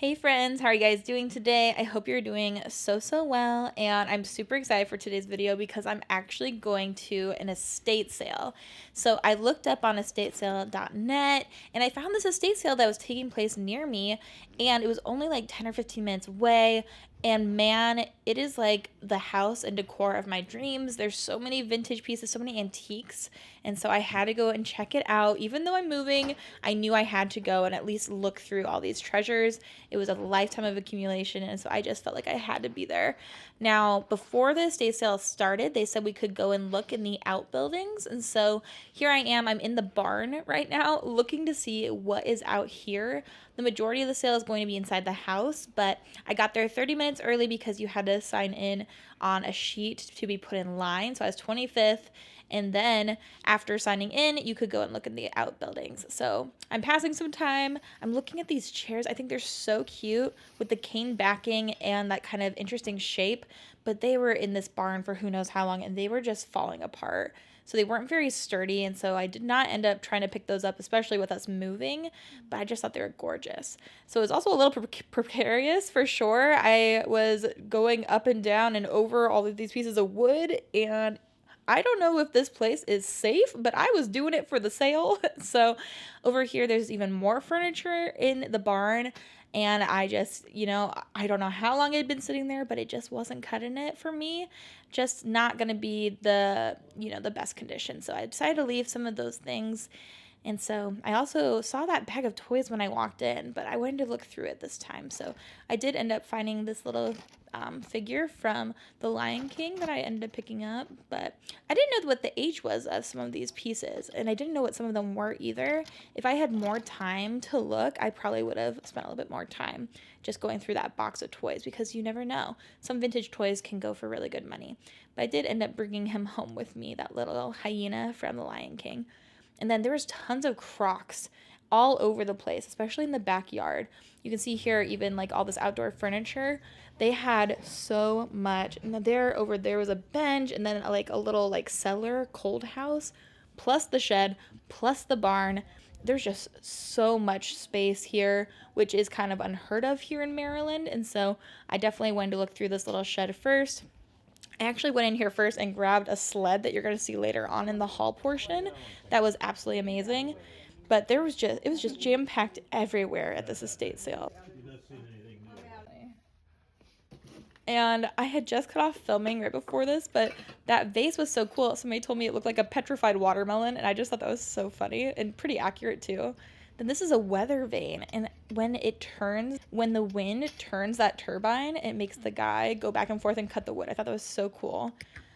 Hey friends, how are you guys doing today? I hope you're doing so well, and I'm super excited for today's video because I'm actually going to an estate sale. So I looked up on estatesale.net and I found this estate sale that was taking place near me, and it was only like 10 or 15 minutes away. And man, it is like the house and decor of my dreams. There's so many vintage pieces, so many antiques. And so I had to go and check it out. Even though I'm moving, I knew I had to go and at least look through all these treasures. It was a lifetime of accumulation. And so I just felt like I had to be there. Now, before the estate sale started, they said we could go and look in the outbuildings. And so here I am. I'm in the barn right now looking to see what is out here. The majority of the sale is going to be inside the house, but I got there 30 minutes early because you had to sign in on a sheet to be put in line. So I was 25th. And then after signing in, you could go and look in the outbuildings. So I'm passing some time. I'm looking at these chairs. I think they're so cute with the cane backing and that kind of interesting shape. But they were in this barn for who knows how long, and they were just falling apart. So they weren't very sturdy, and so I did not end up trying to pick those up, especially with us moving, but I just thought they were gorgeous. So it was also a little precarious for sure. I was going up and down and over all of these pieces of wood, and I don't know if this place is safe, but I was doing it for the sale. So over here, there's even more furniture in the barn. And I just, I don't know how long it had been sitting there, but it just wasn't cutting it for me. Just not going to be the best condition. So I decided to leave some of those things. And so I also saw that bag of toys when I walked in, but I wanted to look through it this time. So I did end up finding this little figure from The Lion King that I ended up picking up, but I didn't know what the age was of some of these pieces, and I didn't know what some of them were either. If I had more time to look, I probably would have spent a little bit more time just going through that box of toys, because you never know. Some vintage toys can go for really good money. But I did end up bringing him home with me, that little hyena from The Lion King. And then there was tons of Crocs all over the place, especially in the backyard. You can see here even like all this outdoor furniture. They had so much. And then over there was a bench, and then like a little like cellar cold house, plus the shed, plus the barn. There's just so much space here, which is kind of unheard of here in Maryland. And so I definitely wanted to look through this little shed first. I actually went in here first and grabbed a sled that you're going to see later on in the haul portion. That was absolutely amazing. But it was just jam packed everywhere at this estate sale. And I had just cut off filming right before this, but that vase was so cool. Somebody told me it looked like a petrified watermelon, and I just thought that was so funny and pretty accurate too. Then this is a weather vane, and when the wind turns that turbine, it makes the guy go back and forth and cut the wood. I thought that was so cool.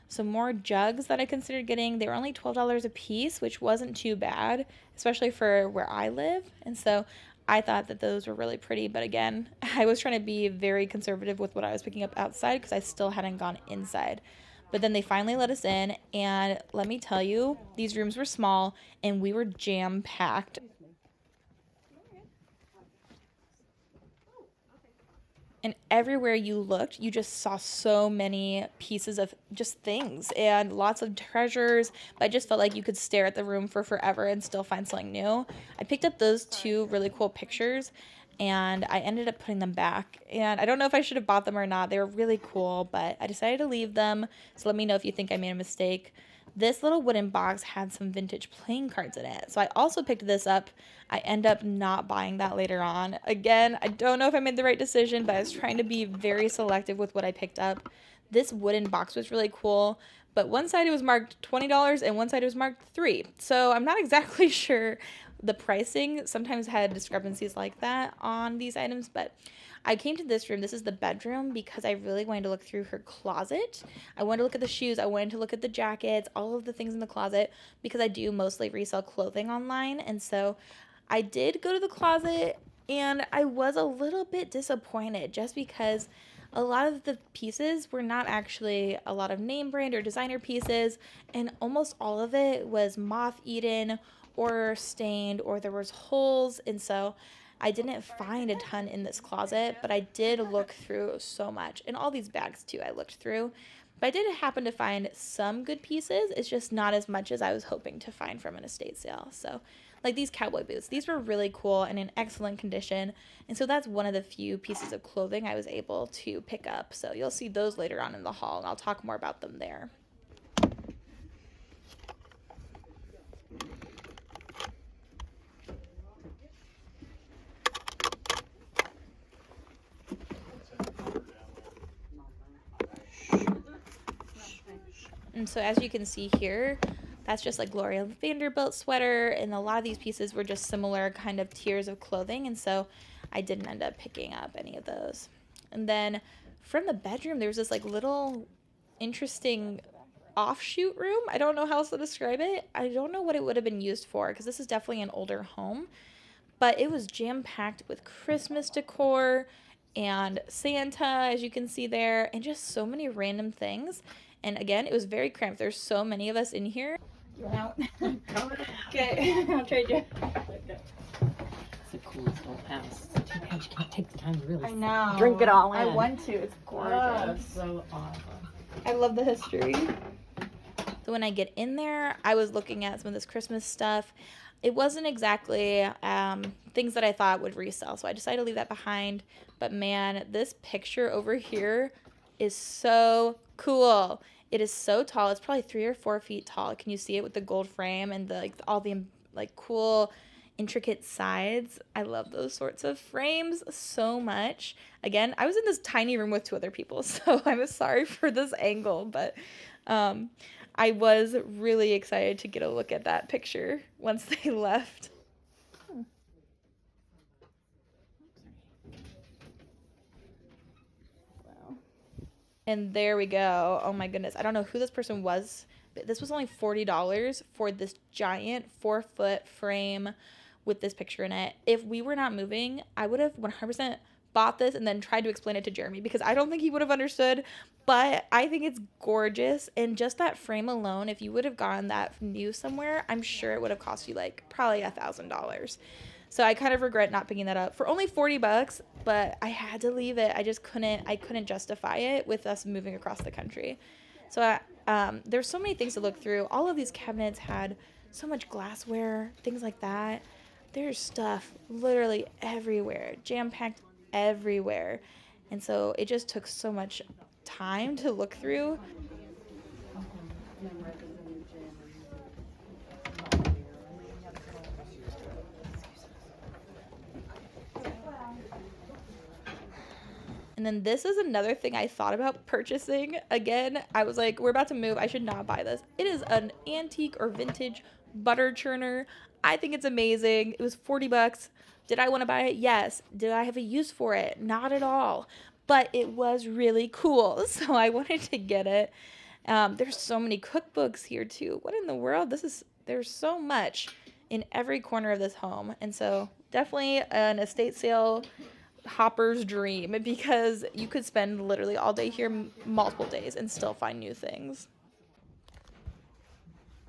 Some more jugs that I considered getting. They were only $12 a piece, which wasn't too bad, especially for where I live. And so I thought that those were really pretty. But again, I was trying to be very conservative with what I was picking up outside because I still hadn't gone inside. But then they finally let us in, and let me tell you, these rooms were small and we were jam packed. And everywhere you looked, you just saw so many pieces of just things and lots of treasures. But I just felt like you could stare at the room for forever and still find something new. I picked up those two really cool pictures, and I ended up putting them back. And I don't know if I should have bought them or not. They were really cool, but I decided to leave them. So let me know if you think I made a mistake. This little wooden box had some vintage playing cards in it. So I also picked this up. I end up not buying that later on. Again, I don't know if I made the right decision, but I was trying to be very selective with what I picked up. This wooden box was really cool, but one side it was marked $20 and one side it was marked $3. So I'm not exactly sure the pricing. Sometimes had discrepancies like that on these items, but I came to this room. This is the bedroom because I really wanted to look through her closet. I wanted to look at the shoes. I wanted to look at the jackets, all of the things in the closet, because I do mostly resell clothing online. And so I did go to the closet, and I was a little bit disappointed just because a lot of the pieces were not actually a lot of name brand or designer pieces, and almost all of it was moth-eaten or stained, or there was holes. And so I didn't find a ton in this closet, but I did look through so much. And all these bags too, I looked through. But I did happen to find some good pieces. It's just not as much as I was hoping to find from an estate sale. So like these cowboy boots. These were really cool and in excellent condition. And so that's one of the few pieces of clothing I was able to pick up. So you'll see those later on in the haul, and I'll talk more about them there. And so as you can see here, that's just like Gloria Vanderbilt sweater, and a lot of these pieces were just similar kind of tiers of clothing, and so I didn't end up picking up any of those. And then from the bedroom, there was this like little interesting offshoot room. I don't know how else to describe it. I don't know what it would have been used for, because this is definitely an older home, but it was jam-packed with Christmas decor and Santa, as you can see there, and just so many random things. And again, it was very cramped. There's so many of us in here. You out? Okay, I'll trade you. It's the coolest old house. Too bad you can't take the time to really drink it all in. I want to. It's gorgeous. Oh, so awesome. I love the history. So when I get in there, I was looking at some of this Christmas stuff. It wasn't exactly things that I thought would resell, so I decided to leave that behind. But man, this picture over here is so cool. It is so tall. It's probably 3 or 4 feet tall. Can you see it with the gold frame and the all the like cool intricate sides? I love those sorts of frames so much. Again, I was in this tiny room with 2 other people, so I'm sorry for this angle, but I was really excited to get a look at that picture once they left. And there we go. Oh my goodness. I don't know who this person was, but this was only $40 for this giant 4-foot frame with this picture in it. If we were not moving, I would have 100% bought this and then tried to explain it to Jeremy, because I don't think he would have understood, but I think it's gorgeous. And just that frame alone, if you would have gotten that new somewhere, I'm sure it would have cost you like probably $1,000. So I kind of regret not picking that up for only $40, but I had to leave it. I couldn't justify it with us moving across the country. So there's so many things to look through. All of these cabinets had so much glassware, things like that. There's stuff literally everywhere, jam-packed everywhere. And so it just took so much time to look through. And then this is another thing I thought about purchasing. Again, I was like, we're about to move. I should not buy this. It is an antique or vintage butter churner. I think it's amazing. It was $40. Did I want to buy it? Yes. Did I have a use for it? Not at all. But it was really cool, so I wanted to get it. There's so many cookbooks here too. What in the world? There's so much in every corner of this home. And so definitely an estate sale hopper's dream, because you could spend literally all day here, multiple days, and still find new things.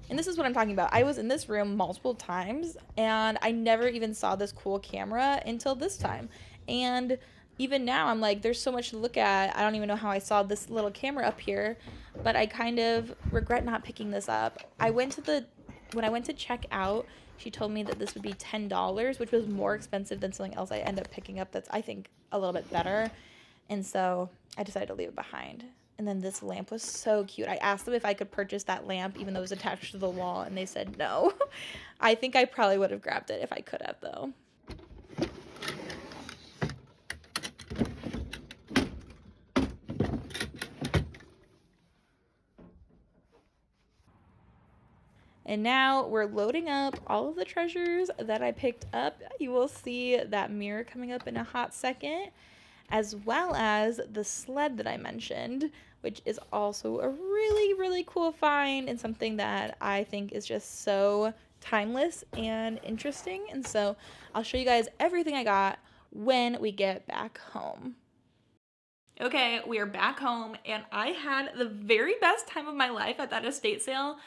And this is what I'm talking about. I was in this room multiple times, and I never even saw this cool camera until this time. And even now, I'm like, there's so much to look at. I don't even know how I saw this little camera up here, but I kind of regret not picking this up. When I went to check out, she told me that this would be $10, which was more expensive than something else I end up picking up that's, I think, a little bit better. And so I decided to leave it behind. And then this lamp was so cute. I asked them if I could purchase that lamp, even though it was attached to the wall, and they said no. I think I probably would have grabbed it if I could have, though. And now we're loading up all of the treasures that I picked up. You will see that mirror coming up in a hot second, as well as the sled that I mentioned, which is also a really, really cool find and something that I think is just so timeless and interesting. And so I'll show you guys everything I got when we get back home. Okay, we are back home, and I had the very best time of my life at that estate sale.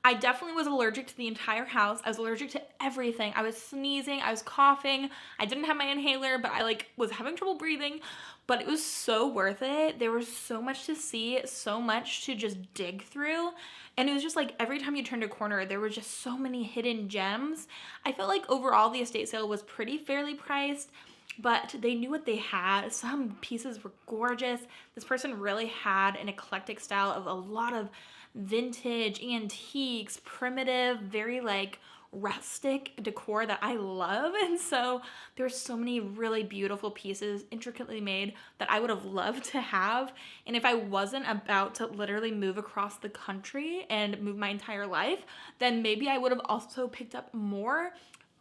I definitely was allergic to the entire house. I was allergic to everything. I was sneezing, I was coughing. I didn't have my inhaler, but I like was having trouble breathing, but it was so worth it. There was so much to see, so much to just dig through. And it was just like every time you turned a corner, there were just so many hidden gems. I felt like overall the estate sale was pretty fairly priced, but they knew what they had. Some pieces were gorgeous. This person really had an eclectic style of a lot of vintage, antiques, primitive, very like rustic decor that I love. And so there's so many really beautiful pieces, intricately made, that I would have loved to have. And if I wasn't about to literally move across the country and move my entire life, then maybe I would have also picked up more.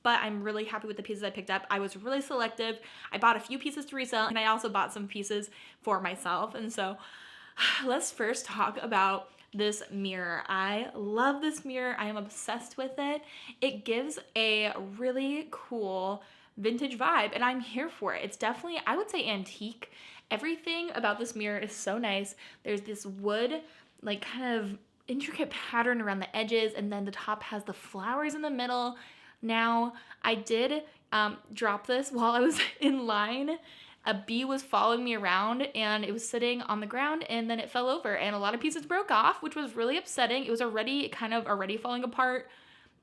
But I'm really happy with the pieces I picked up. I was really selective. I bought a few pieces to resell, and I also bought some pieces for myself. And so let's first talk about this mirror. I love this mirror. I am obsessed with it. It gives a really cool vintage vibe, and I'm here for it. It's definitely, I would say, antique. Everything about this mirror is so nice. There's this wood, like kind of intricate pattern around the edges, and then the top has the flowers in the middle. Now, I did drop this while I was in line. A bee was following me around, and it was sitting on the ground, and then it fell over, and a lot of pieces broke off, which was really upsetting. It was already falling apart,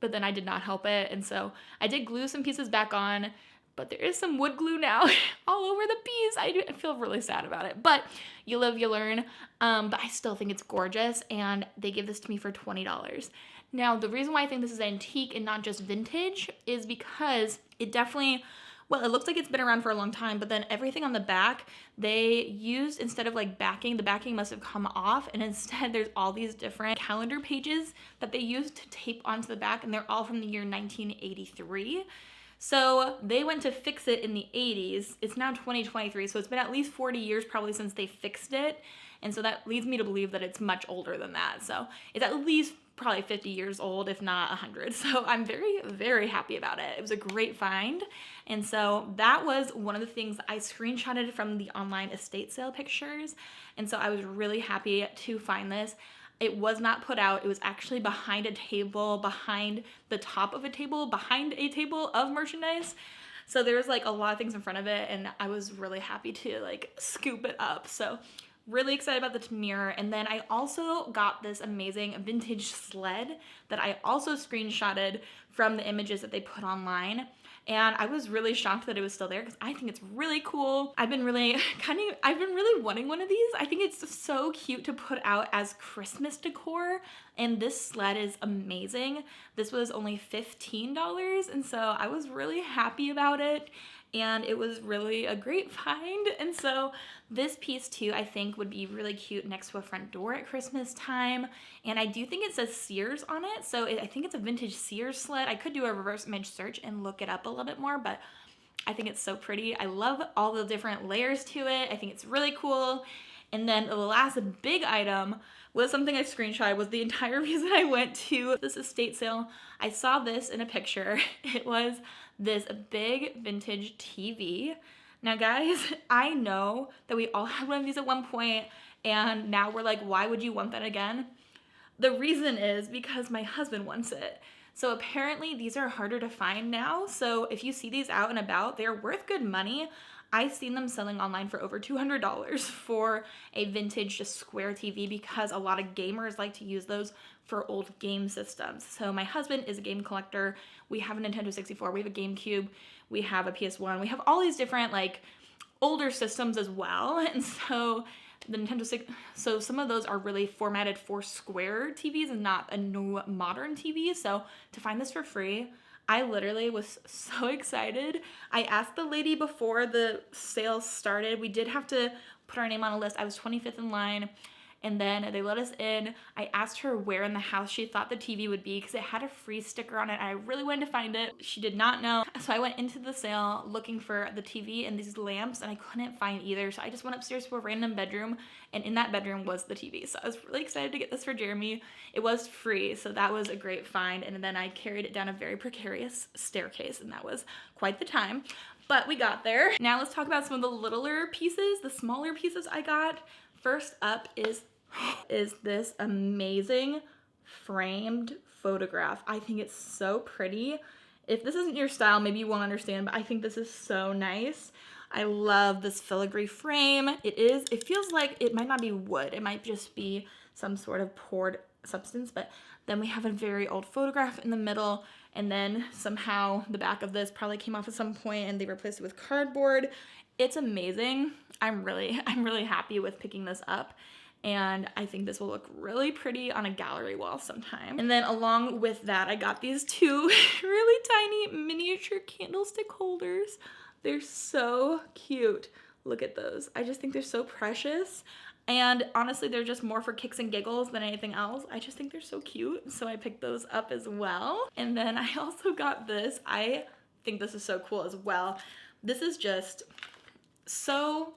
but then I did not help it, and so I did glue some pieces back on, but there is some wood glue now all over the piece. I feel really sad about it, but you live, you learn. But I still think it's gorgeous, and they gave this to me for $20. Now, the reason why I think this is antique and not just vintage is because it definitely, well, it looks like it's been around for a long time, but then everything on the back, they used, instead of like backing, the backing must have come off, and instead there's all these different calendar pages that they used to tape onto the back, and they're all from the year 1983. So they went to fix it in the 80s. It's now 2023, so it's been at least 40 years probably since they fixed it. And so that leads me to believe that it's much older than that. So it's at least probably 50 years old, if not 100. So I'm very, very happy about it. It was a great find. And so that was one of the things I screenshotted from the online estate sale pictures. And so I was really happy to find this. It was not put out. It was actually behind a table, behind the top of a table, behind a table of merchandise. So there was like a lot of things in front of it, and I was really happy to like scoop it up. So really excited about the mirror. And then I also got this amazing vintage sled that I also screenshotted from the images that they put online. And I was really shocked that it was still there because I think it's really cool. I've been really wanting one of these. I think it's so cute to put out as Christmas decor, and this sled is amazing. This was only $15, and so I was really happy about it. And it was really a great find. And so this piece too, I think would be really cute next to a front door at Christmas time. And I do think it says Sears on it. So I think it's a vintage Sears sled. I could do a reverse image search and look it up a little bit more, but I think it's so pretty. I love all the different layers to it. I think it's really cool. And then the last big item was something I screenshotted. Was the entire reason I went to this estate sale. I saw this in a picture. It was this big vintage TV. Now guys, I know that we all had one of these at one point, and now we're like, why would you want that again? The reason is because my husband wants it. So apparently these are harder to find now. So if you see these out and about, they're worth good money. I've seen them selling online for over $200 for a vintage just square TV because a lot of gamers like to use those for old game systems. So my husband is a game collector. We have a Nintendo 64, we have a GameCube, we have a PS1, we have all these different like older systems as well. And so the Nintendo 6, so some of those are really formatted for square TVs and not a new modern TV. So to find this for free, I literally was so excited. I asked the lady before the sale started. We did have to put our name on a list. I was 25th in line, and then they let us in. I asked her where in the house she thought the TV would be because it had a free sticker on it. I really wanted to find it. She did not know. So I went into the sale looking for the TV and these lamps, and I couldn't find either. So I just went upstairs to a random bedroom, and in that bedroom was the TV. So I was really excited to get this for Jeremy. It was free, so that was a great find. And then I carried it down a very precarious staircase, and that was quite the time. But we got there. Now let's talk about some of the littler pieces, the smaller pieces I got. First up is this amazing framed photograph. I think it's so pretty. If this isn't your style, maybe you won't understand, but I think this is so nice. I love this filigree frame. It feels like it might not be wood. It might just be some sort of poured substance, but then we have a very old photograph in the middle, and then somehow the back of this probably came off at some point and they replaced it with cardboard. It's amazing. I'm really happy with picking this up. And I think this will look really pretty on a gallery wall sometime. And then along with that, I got these two really tiny miniature candlestick holders. They're so cute. Look at those. I just think they're so precious. And honestly, they're just more for kicks and giggles than anything else. I just think they're so cute. So I picked those up as well. And then I also got this. I think this is so cool as well. This is just so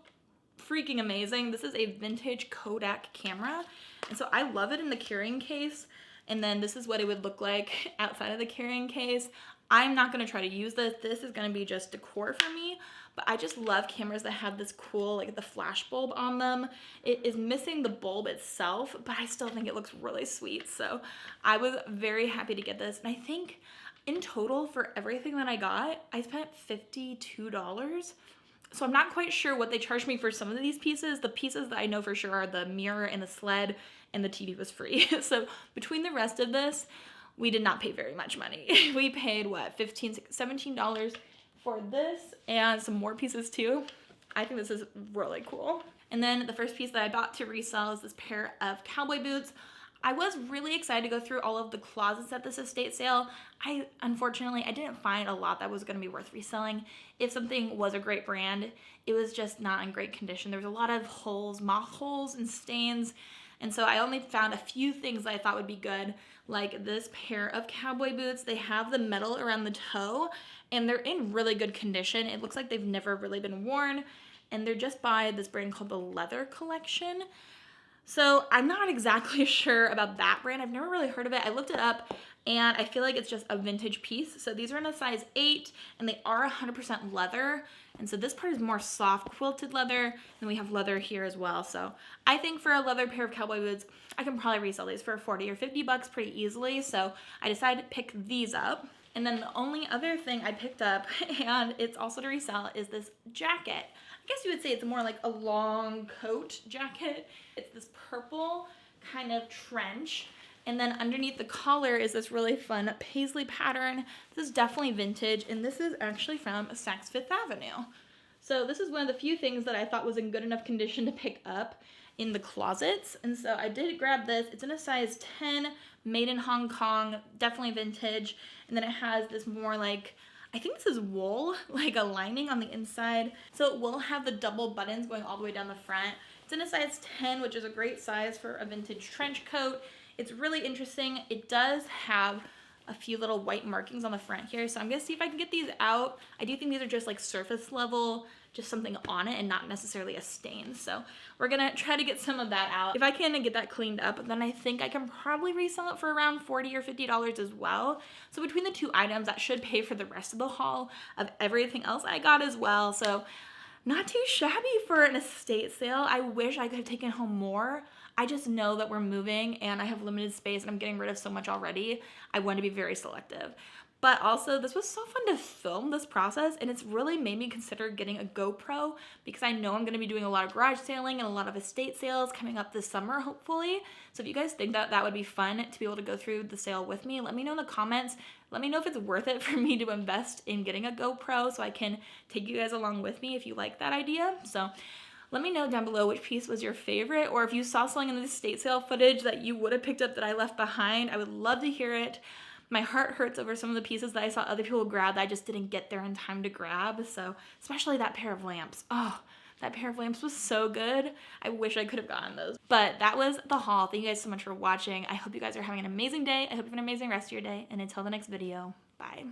freaking amazing. This is a vintage Kodak camera. And so I love it in the carrying case. And then this is what it would look like outside of the carrying case. I'm not going to try to use this. This is going to be just decor for me. But I just love cameras that have this cool, like the flash bulb on them. It is missing the bulb itself, but I still think it looks really sweet. So I was very happy to get this. And I think in total for everything that I got, I spent $52. So I'm not quite sure what they charged me for some of these pieces. The pieces that I know for sure are the mirror and the sled, and the TV was free. So between the rest of this, we did not pay very much money. We paid what, $15, $17 for this and some more pieces too. I think this is really cool. And then the first piece that I bought to resell is this pair of cowboy boots. I was really excited to go through all of the closets at this estate sale. Unfortunately, I didn't find a lot that was going to be worth reselling. If something was a great brand, it was just not in great condition. There was a lot of holes, moth holes and stains. And so I only found a few things that I thought would be good, like this pair of cowboy boots. They have the metal around the toe and they're in really good condition. It looks like they've never really been worn, and they're just by this brand called the Leather Collection. So I'm not exactly sure about that brand. I've never really heard of it. I looked it up and I feel like it's just a vintage piece. So these are in a size 8 and they are 100% leather. And so this part is more soft quilted leather, and we have leather here as well. So I think for a leather pair of cowboy boots, I can probably resell these for 40 or 50 bucks pretty easily. So I decided to pick these up. And then the only other thing I picked up, and it's also to resell, is this jacket. I guess you would say it's more like a long coat jacket. It's this purple kind of trench. And then underneath the collar is this really fun paisley pattern. This is definitely vintage, and this is actually from Saks Fifth Avenue. So this is one of the few things that I thought was in good enough condition to pick up in the closets. And so I did grab this. It's in a size 10, made in Hong Kong, definitely vintage. And then it has this more like, I think this is wool, like a lining on the inside. So it will have the double buttons going all the way down the front. It's in a size 10, which is a great size for a vintage trench coat. It's really interesting. It does have a few little white markings on the front here, so I'm gonna see if I can get these out. I do think these are just like surface level, just something on it and not necessarily a stain. So we're gonna try to get some of that out. If I can get that cleaned up, then I think I can probably resell it for around $40 or $50 as well. So between the two items, that should pay for the rest of the haul of everything else I got as well. So not too shabby for an estate sale. I wish I could have taken home more. I just know that we're moving and I have limited space and I'm getting rid of so much already. I want to be very selective. But also, this was so fun to film this process, and it's really made me consider getting a GoPro because I know I'm going to be doing a lot of garage sailing and a lot of estate sales coming up this summer, hopefully. So if you guys think that that would be fun to be able to go through the sale with me, let me know in the comments. Let me know if it's worth it for me to invest in getting a GoPro so I can take you guys along with me if you like that idea. So let me know down below which piece was your favorite, or if you saw something in the estate sale footage that you would have picked up that I left behind. I would love to hear it. My heart hurts over some of the pieces that I saw other people grab that I just didn't get there in time to grab. So especially that pair of lamps. Oh, that pair of lamps was so good. I wish I could have gotten those. But that was the haul. Thank you guys so much for watching. I hope you guys are having an amazing day. I hope you have an amazing rest of your day. And until the next video, bye.